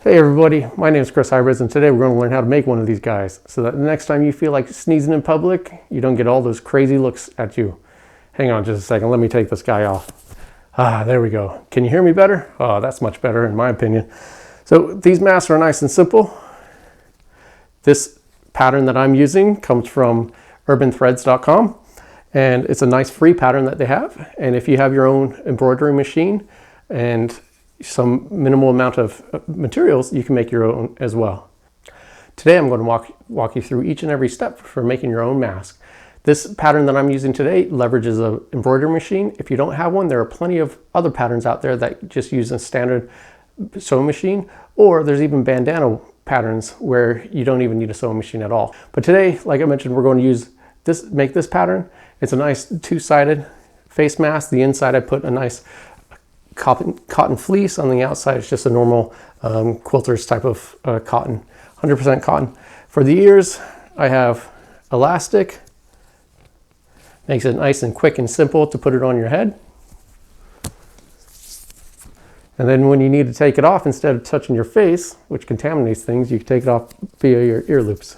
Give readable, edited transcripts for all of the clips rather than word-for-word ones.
Hey everybody, my name is Chris Hybrids, and today we're going to learn how to make one of these guys so that the next time you feel like sneezing in public, you don't get all those crazy looks at you. Hang on just a second, let me take this guy off. There we go. Can you hear me better? Oh, that's much better in my opinion. So these masks are nice and simple. This pattern that I'm using comes from urbanthreads.com, and it's a nice free pattern that they have. And if you have your own embroidery machine and some minimal amount of materials, you can make your own as well. Today I'm going to walk you through each and every step for making your own mask. This pattern that I'm using today leverages an embroidery machine. If you don't have one, there are plenty of other patterns out there that just use a standard sewing machine, or there's even bandana patterns where you don't even need a sewing machine at all. But today, like I mentioned, we're going to make this pattern. It's a nice two-sided face mask. The inside I put a nice cotton fleece. On the outside it's just a normal quilter's type of cotton, 100% cotton. For the ears I have elastic. Makes it nice and quick and simple to put it on your head. And then when you need to take it off, instead of touching your face, which contaminates things, you can take it off via your ear loops.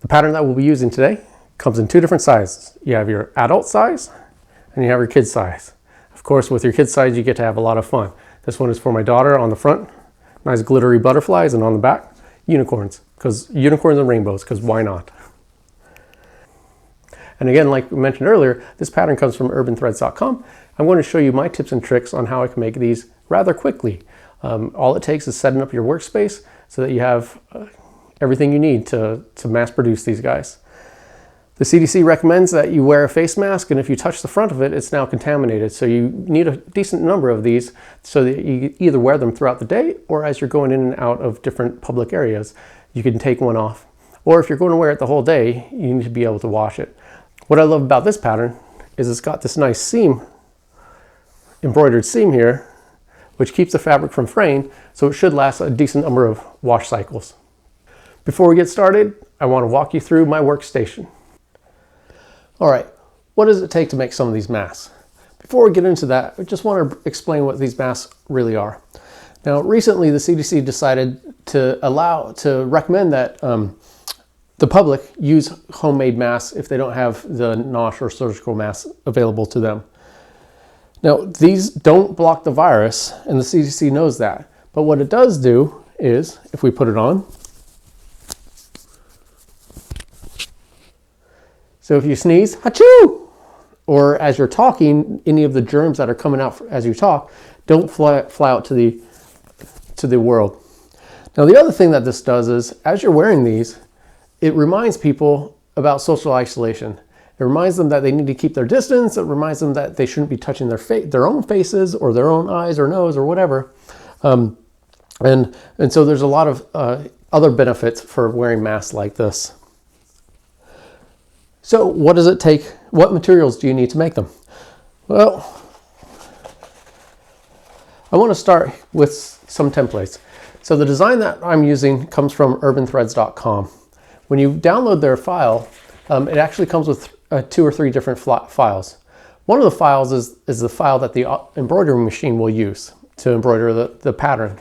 The pattern that we'll be using today comes in two different sizes. You have your adult size and you have your kid size. Of course, with your kid size, you get to have a lot of fun. This one is for my daughter. On the front, nice glittery butterflies, and on the back, unicorns and rainbows, because why not? And again, like we mentioned earlier, this pattern comes from urbanthreads.com. I'm going to show you my tips and tricks on how I can make these rather quickly. All it takes is setting up your workspace so that you have everything you need to mass produce these guys. The CDC recommends that you wear a face mask, and if you touch the front of it, it's now contaminated. So you need a decent number of these so that you either wear them throughout the day, or as you're going in and out of different public areas, you can take one off. Or if you're going to wear it the whole day, you need to be able to wash it. What I love about this pattern is it's got this nice seam, embroidered seam here, which keeps the fabric from fraying, so it should last a decent number of wash cycles. Before we get started, I want to walk you through my workstation. All right, what does it take to make some of these masks? Before we get into that, I just want to explain what these masks really are. Now, recently the CDC decided to recommend that the public use homemade masks if they don't have the NOSH or surgical masks available to them. Now, these don't block the virus, and the CDC knows that. But what it does do is, if we put it on, so if you sneeze, achoo! Or as you're talking, any of the germs that are coming out as you talk don't fly out to the world. Now, the other thing that this does is, as you're wearing these, it reminds people about social isolation. It reminds them that they need to keep their distance. It reminds them that they shouldn't be touching their own faces or their own eyes or nose or whatever. And so there's a lot of other benefits for wearing masks like this. So what does it take? What materials do you need to make them? Well, I want to start with some templates. So the design that I'm using comes from urbanthreads.com. When you download their file, it actually comes with 2 or 3 different files. One of the files is the file that the embroidery machine will use to embroider the pattern.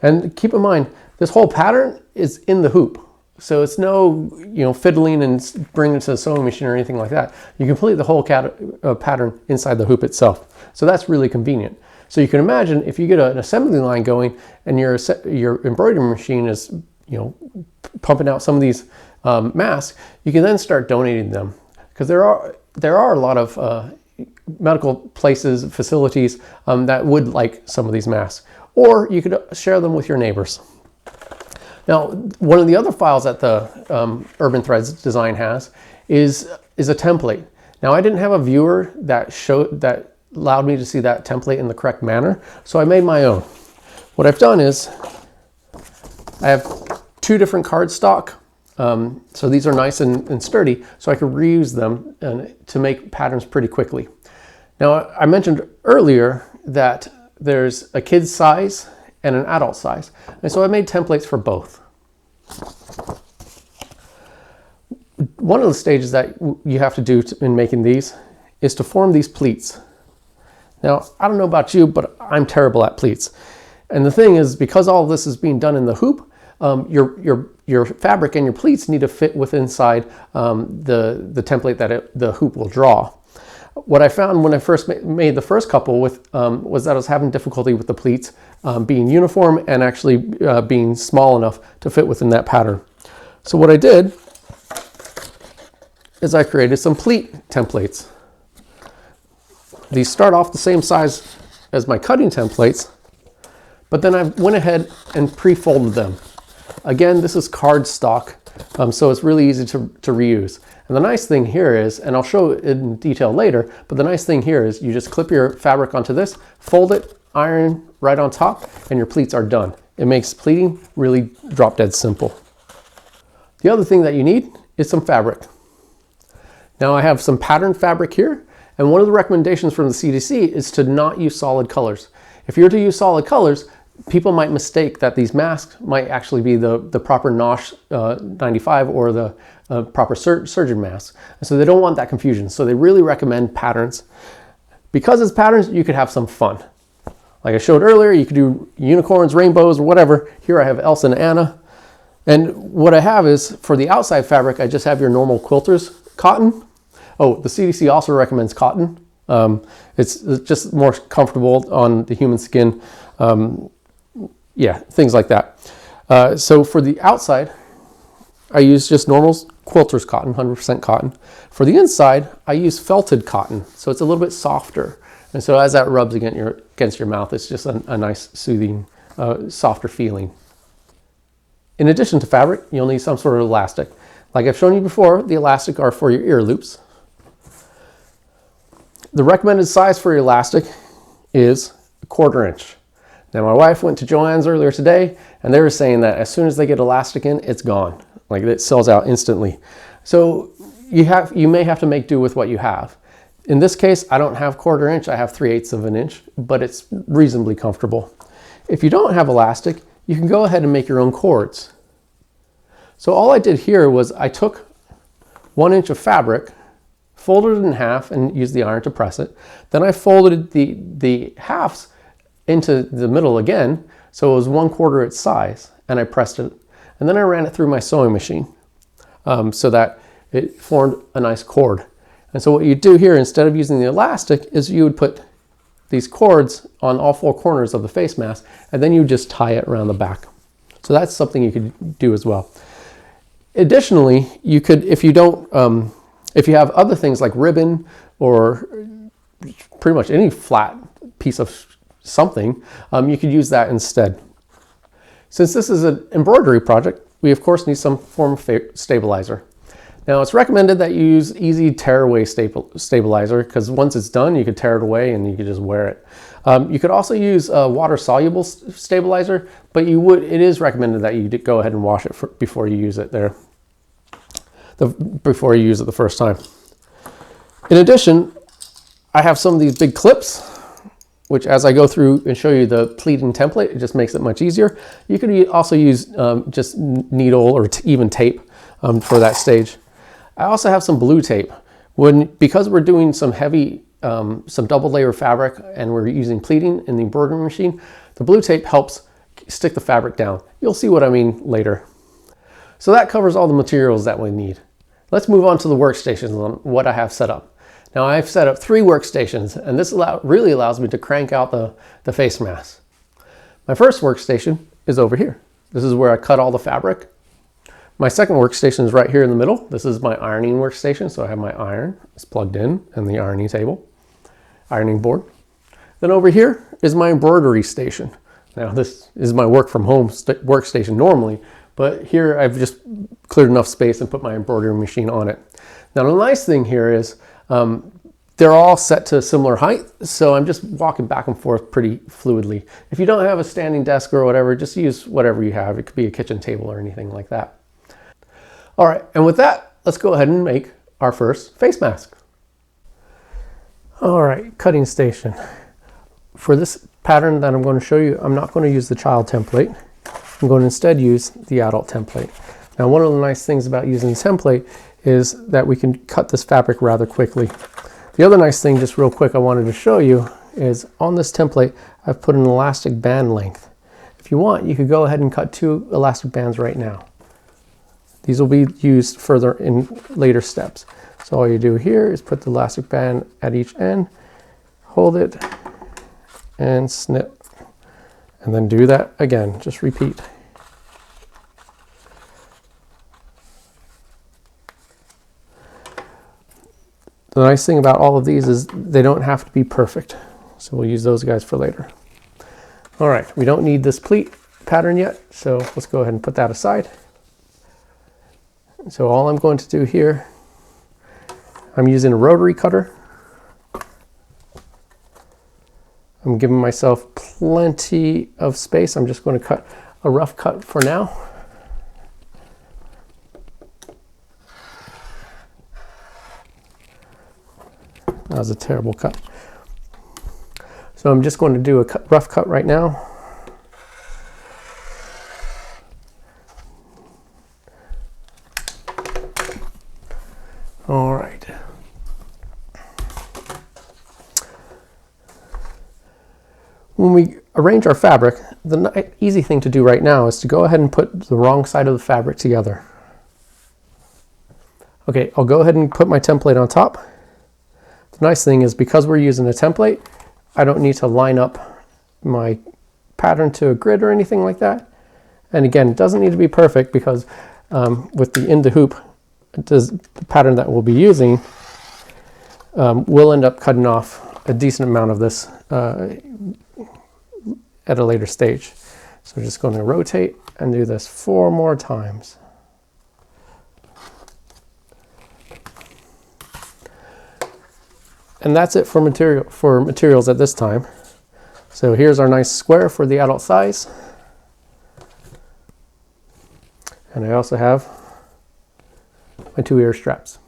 And keep in mind, this whole pattern is in the hoop. So it's no, fiddling and bringing it to the sewing machine or anything like that. You complete the whole pattern inside the hoop itself. So that's really convenient. So you can imagine if you get an assembly line going and your embroidery machine is, pumping out some of these masks, you can then start donating them, because there are a lot of medical places, facilities that would like some of these masks, or you could share them with your neighbors. Now, one of the other files that the Urban Threads design has is a template. Now, I didn't have a viewer that allowed me to see that template in the correct manner, so I made my own. What I've done is I have 2 different cardstock. So these are nice and sturdy, so I can reuse them to make patterns pretty quickly. Now, I mentioned earlier that there's a kid's size and an adult size, and so I made templates for both. One of the stages that you have to do in making these is to form these pleats. Now, I don't know about you, but I'm terrible at pleats. And the thing is, because all of this is being done in the hoop, your fabric and your pleats need to fit with inside the template that the hoop will draw. What I found when I first made the first couple was that I was having difficulty with the pleats being uniform and actually being small enough to fit within that pattern. So what I did is I created some pleat templates. These start off the same size as my cutting templates, but then I went ahead and pre-folded them. Again, this is cardstock, so it's really easy to reuse. And the nice thing here is, and I'll show it in detail later, but the nice thing here is you just clip your fabric onto this, fold it, iron right on top, and your pleats are done. It makes pleating really drop dead simple. The other thing that you need is some fabric. Now I have some pattern fabric here, and one of the recommendations from the CDC is to not use solid colors. If you're to use solid colors, people might mistake that these masks might actually be the proper NOSH 95 or the proper surgeon mask. And so they don't want that confusion. So they really recommend patterns. Because it's patterns, you could have some fun. Like I showed earlier, you could do unicorns, rainbows, or whatever. Here I have Elsa and Anna. And what I have is, for the outside fabric, I just have your normal quilter's cotton. Oh, the CDC also recommends cotton. It's just more comfortable on the human skin. Yeah, things like that. So for the outside, I use just normal quilter's cotton, 100% cotton. For the inside, I use felted cotton, so it's a little bit softer. And so as that rubs against your mouth, it's just a nice, soothing, softer feeling. In addition to fabric, you'll need some sort of elastic. Like I've shown you before, the elastic are for your ear loops. The recommended size for your elastic is 1/4 inch. Now my wife went to Joann's earlier today, and they were saying that as soon as they get elastic in, it's gone. Like it sells out instantly. So you may have to make do with what you have. In this case, I don't have 1/4 inch, I have 3/8 of an inch, but it's reasonably comfortable. If you don't have elastic, you can go ahead and make your own cords. So all I did here was I took 1 inch of fabric, folded it in half and used the iron to press it. Then I folded the halves into the middle again, so it was 1/4 its size, and I pressed it. And then I ran it through my sewing machine so that it formed a nice cord. And so what you do here, instead of using the elastic, is you would put these cords on all 4 corners of the face mask, and then you just tie it around the back. So that's something you could do as well. Additionally, you could, if you have other things like ribbon or pretty much any flat piece of something, you could use that instead. Since this is an embroidery project, we of course need some form of stabilizer. Now it's recommended that you use easy tear away stabilizer, because once it's done, you could tear it away and you could just wear it. You could also use a water soluble stabilizer, but it is recommended that you go ahead and wash it before you use it before you use it the first time. In addition, I have some of these big clips, which as I go through and show you the pleating template, it just makes it much easier. You could also use just needle or even tape for that stage. I also have some blue tape. Because we're doing some heavy, some double layer fabric and we're using pleating in the embroidery machine, the blue tape helps stick the fabric down. You'll see what I mean later. So that covers all the materials that we need. Let's move on to the workstations on what I have set up. Now I've set up 3 workstations, and this really allows me to crank out the face mask. My first workstation is over here. This is where I cut all the fabric. My second workstation is right here in the middle. This is my ironing workstation, so I have my iron, it's plugged in, and the ironing table, ironing board. Then over here is my embroidery station. Now this is my work from home workstation normally, but here I've just cleared enough space and put my embroidery machine on it. Now the nice thing here is they're all set to a similar height, so I'm just walking back and forth pretty fluidly. If you don't have a standing desk or whatever, just use whatever you have. It could be a kitchen table or anything like that. All right, and with that, let's go ahead and make our first face mask. All right, cutting station. For this pattern that I'm going to show you, I'm not going to use the child template. I'm going to instead use the adult template. Now, one of the nice things about using the template is that we can cut this fabric rather quickly. The other nice thing, just real quick, I wanted to show you is on this template, I've put an elastic band length. if you want, you could go ahead and cut 2 elastic bands right now. These will be used further in later steps. So all you do here is put the elastic band at each end, hold it, and snip. And then do that again, just repeat. The nice thing about all of these is they don't have to be perfect. So we'll use those guys for later. All right, we don't need this pleat pattern yet, so let's go ahead and put that aside. So all I'm going to do here, I'm using a rotary cutter. I'm giving myself plenty of space. I'm just going to cut a rough cut for now. That was a terrible cut. So I'm just going to do a rough cut right now. All right. When we arrange our fabric, the easy thing to do right now is to go ahead and put the wrong side of the fabric together. Okay, I'll go ahead and put my template on top. The nice thing is because we're using a template, I don't need to line up my pattern to a grid or anything like that. And again, it doesn't need to be perfect because with the in the hoop, the pattern that we'll be using, we'll end up cutting off a decent amount of this at a later stage. So we're just going to rotate and do this 4 more times. And that's it for materials at this time. So here's our nice square for the adult size. And I also have my 2 ear straps.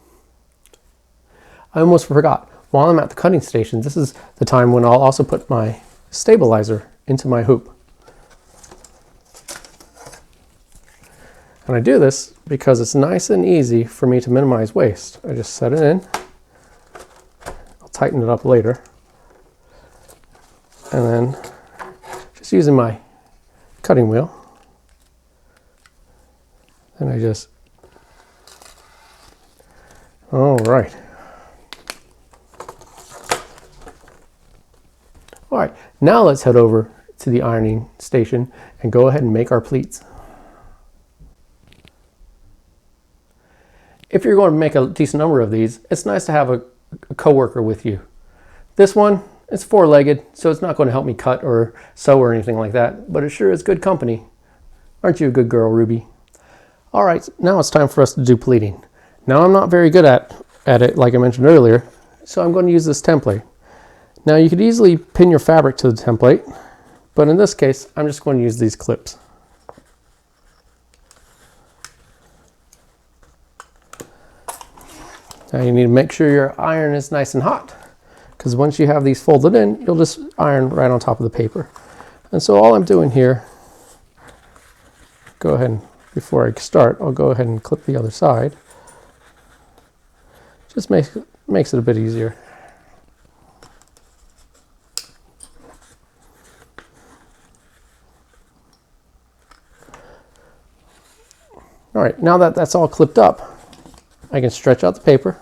I almost forgot, while I'm at the cutting station, this is the time when I'll also put my stabilizer into my hoop. And I do this because it's nice and easy for me to minimize waste. I just set it in. I'll tighten it up later. And then just using my cutting wheel, and I just, all right. All right, now let's head over to the ironing station and go ahead and make our pleats. If you're going to make a decent number of these, it's nice to have a coworker with you. This one, it's 4-legged, so it's not going to help me cut or sew or anything like that, but it sure is good company. Aren't you a good girl, Ruby? All right, now it's time for us to do pleating. Now I'm not very good at it, like I mentioned earlier, so I'm going to use this template. Now you could easily pin your fabric to the template, but in this case, I'm just going to use these clips. Now you need to make sure your iron is nice and hot, because once you have these folded in, you'll just iron right on top of the paper. And so all I'm doing here, go ahead and, before I start, I'll go ahead and clip the other side. Just makes it a bit easier. All right, now that that's all clipped up, I can stretch out the paper,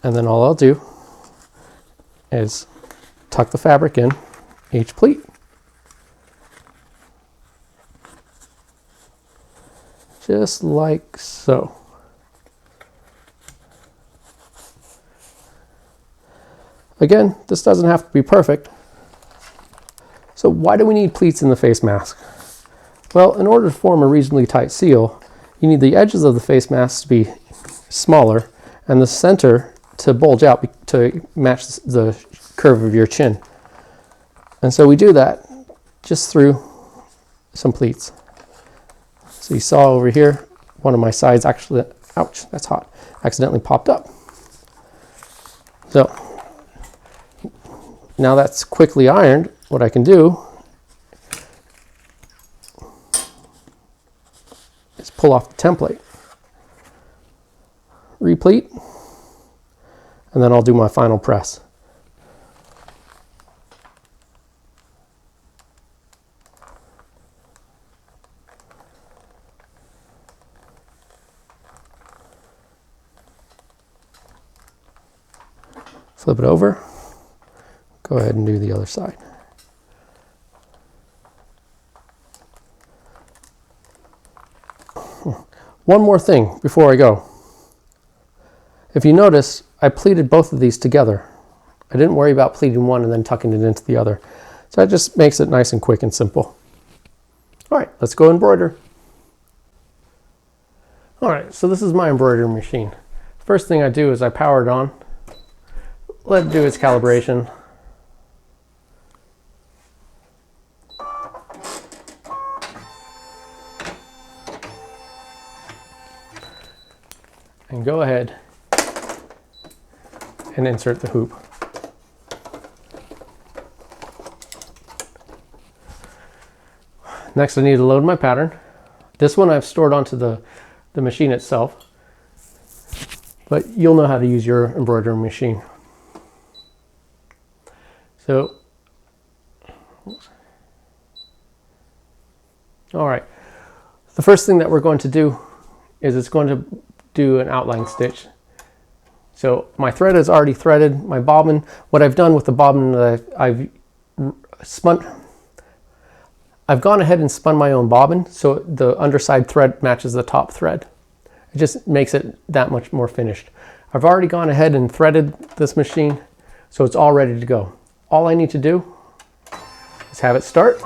and then all I'll do is tuck the fabric in each pleat. Just like so. Again, this doesn't have to be perfect. So why do we need pleats in the face mask? Well, in order to form a reasonably tight seal, you need the edges of the face mask to be smaller and the center to bulge out to match the curve of your chin. And so we do that just through some pleats. So you saw over here, one of my sides actually, ouch, that's hot, accidentally popped up. So now that's quickly ironed, what I can do is pull off the template, repleat, and then I'll do my final press. Flip it over. Go ahead and do the other side. One more thing before I go. If you notice, I pleated both of these together. I didn't worry about pleating one and then tucking it into the other. So that just makes it nice and quick and simple. All right, let's go embroider. All right, so this is my embroidery machine. First thing I do is I power it on, let it do its calibration. And go ahead and insert the hoop. Next I need to load my pattern. This one I've stored onto the machine itself, but you'll know how to use your embroidery machine. So, all right, the first thing that we're going to do is it's going to do an outline stitch. So my thread is already threaded. My bobbin, what I've done with the bobbin that I've gone ahead and spun my own bobbin so the underside thread matches the top thread. It just makes it that much more finished. I've already gone ahead and threaded this machine, so it's all ready to go. All I need to do is have it start.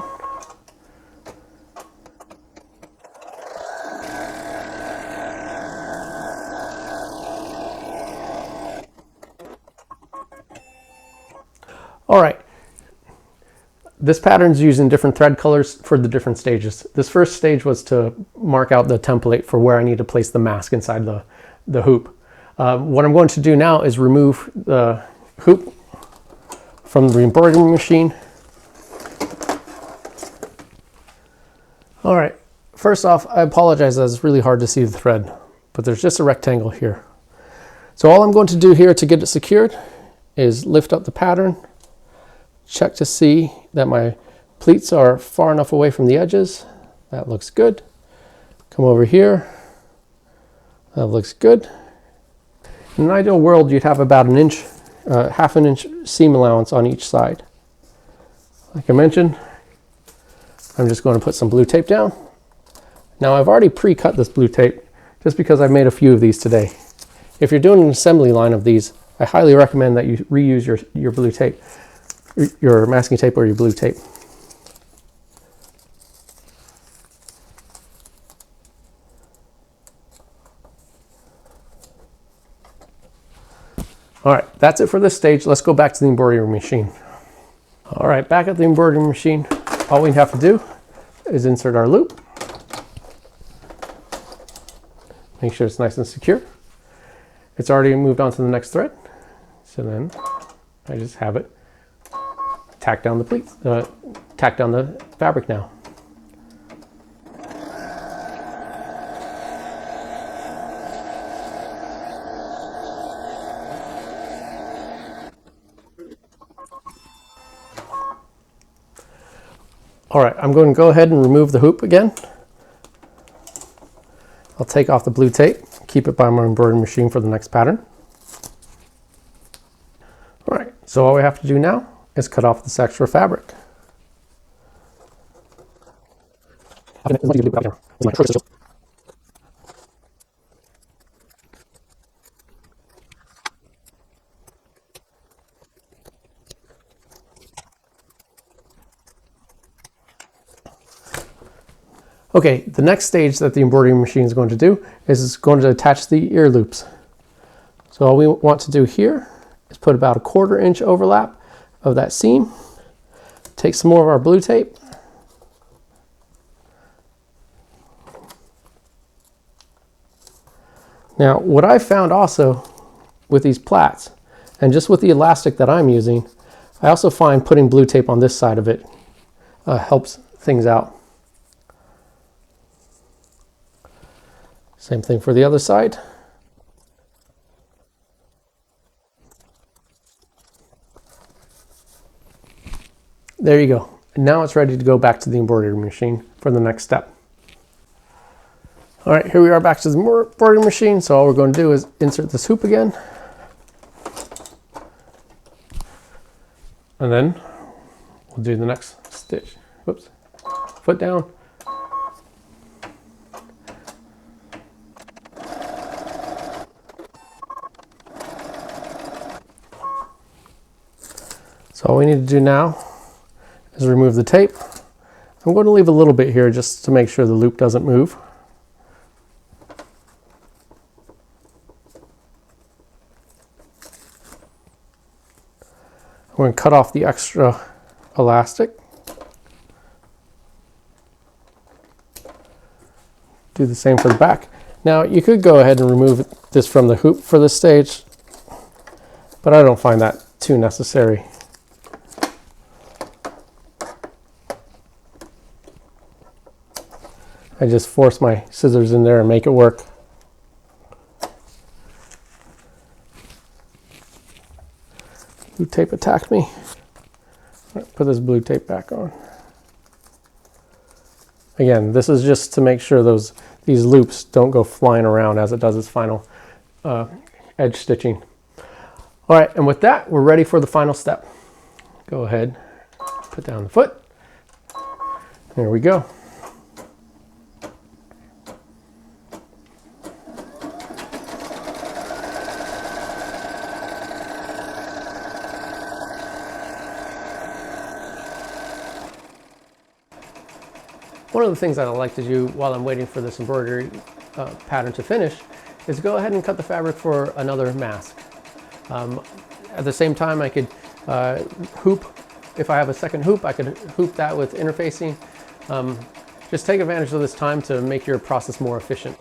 All right, this pattern's using different thread colors for the different stages. This first stage was to mark out the template for where I need to place the mask inside the hoop. What I'm going to do now is remove the hoop from the embroidery machine. All right, first off, I apologize that it's really hard to see the thread, but there's just a rectangle here. So all I'm going to do here to get it secured is lift up the pattern, check to see that my pleats are far enough away from the edges. That looks good. Come over here. That looks good. In an ideal world, you'd have about an inch, half an inch seam allowance on each side. Like I mentioned, I'm just going to put some blue tape down. Now I've already pre-cut this blue tape just because I've made a few of these today. If you're doing an assembly line of these, I highly recommend that you reuse your blue tape, your masking tape or your blue tape. All right, that's it for this stage. Let's go back to the embroidery machine. All right, back at the embroidery machine, all we have to do is insert our loop. Make sure it's nice and secure. It's already moved on to the next thread. So then I just have it tack down the pleats, tack down the fabric now. All right, I'm going to go ahead and remove the hoop again. I'll take off the blue tape, keep it by my embroidery machine for the next pattern. All right, so all we have to do now is cut off this extra fabric. Okay, the next stage that the embroidery machine is going to do is it's going to attach the ear loops. So all we want to do here is put about a 1/4 inch overlap of that seam. Take some more of our blue tape. Now, what I found also with these plaits, and just with the elastic that I'm using, I also find putting blue tape on this side of it helps things out. Same thing for the other side. There you go. And now it's ready to go back to the embroidery machine for the next step. All right, here we are back to the embroidery machine. So all we're going to do is insert this hoop again. And then we'll do the next stitch. Whoops, foot down. So all we need to do now is remove the tape. I'm going to leave a little bit here just to make sure the loop doesn't move. We're going to cut off the extra elastic. Do the same for the back. Now you could go ahead and remove this from the hoop for this stage, but I don't find that too necessary. I just force my scissors in there and make it work. Blue tape attacked me. Put this blue tape back on. Again, this is just to make sure these loops don't go flying around as it does its final edge stitching. All right, and with that, we're ready for the final step. Go ahead, put down the foot. There we go. One of the things that I like to do while I'm waiting for this embroidery pattern to finish is go ahead and cut the fabric for another mask. At the same time, I could hoop. If I have a second hoop, I could hoop that with interfacing. Just take advantage of this time to make your process more efficient.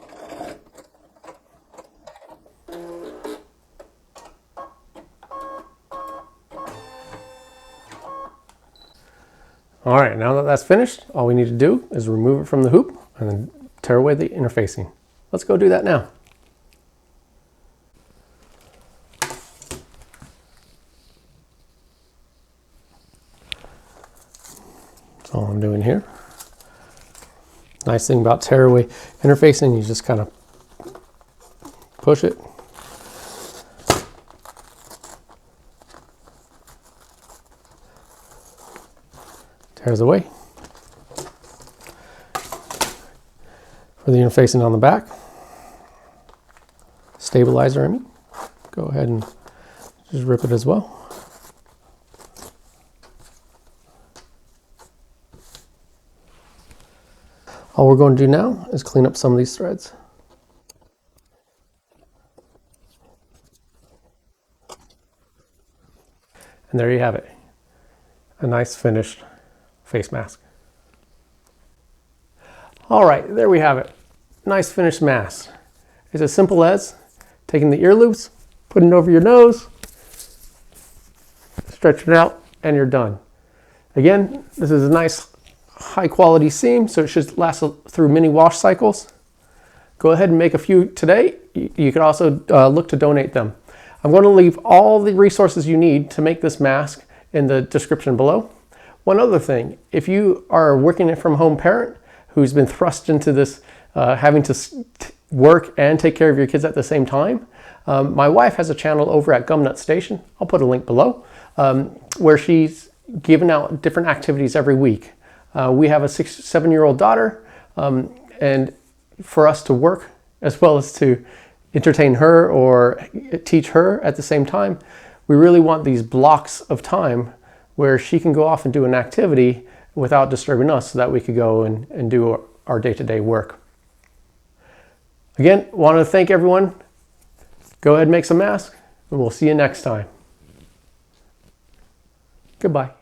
All right, now that that's finished, all we need to do is remove it from the hoop and then tear away the interfacing. Let's go do that now. That's all I'm doing here. Nice thing about tear away interfacing, you just kind of push it. Tears away. For the interfacing on the back, stabilizer, I mean, go ahead and just rip it as well. All we're going to do now is clean up some of these threads. And there you have it, a nice finished face mask. All right, there we have it. Nice finished mask. It's as simple as taking the ear loops, putting it over your nose, stretch it out, and you're done. Again, this is a nice high quality seam, so it should last through many wash cycles. Go ahead and make a few today. You can also look to donate them. I'm going to leave all the resources you need to make this mask in the description below. One other thing, if you are a working from home parent who's been thrust into this having to work and take care of your kids at the same time, my wife has a channel over at Gumnut Station. I'll put a link below, where she's giving out different activities every week. We have a 7-year-old daughter, and for us to work as well as to entertain her or teach her at the same time, we really want these blocks of time where she can go off and do an activity without disturbing us, so that we could go and do our day-to-day work. Again, want to thank everyone. Go ahead and make some masks, and we'll see you next time. Goodbye.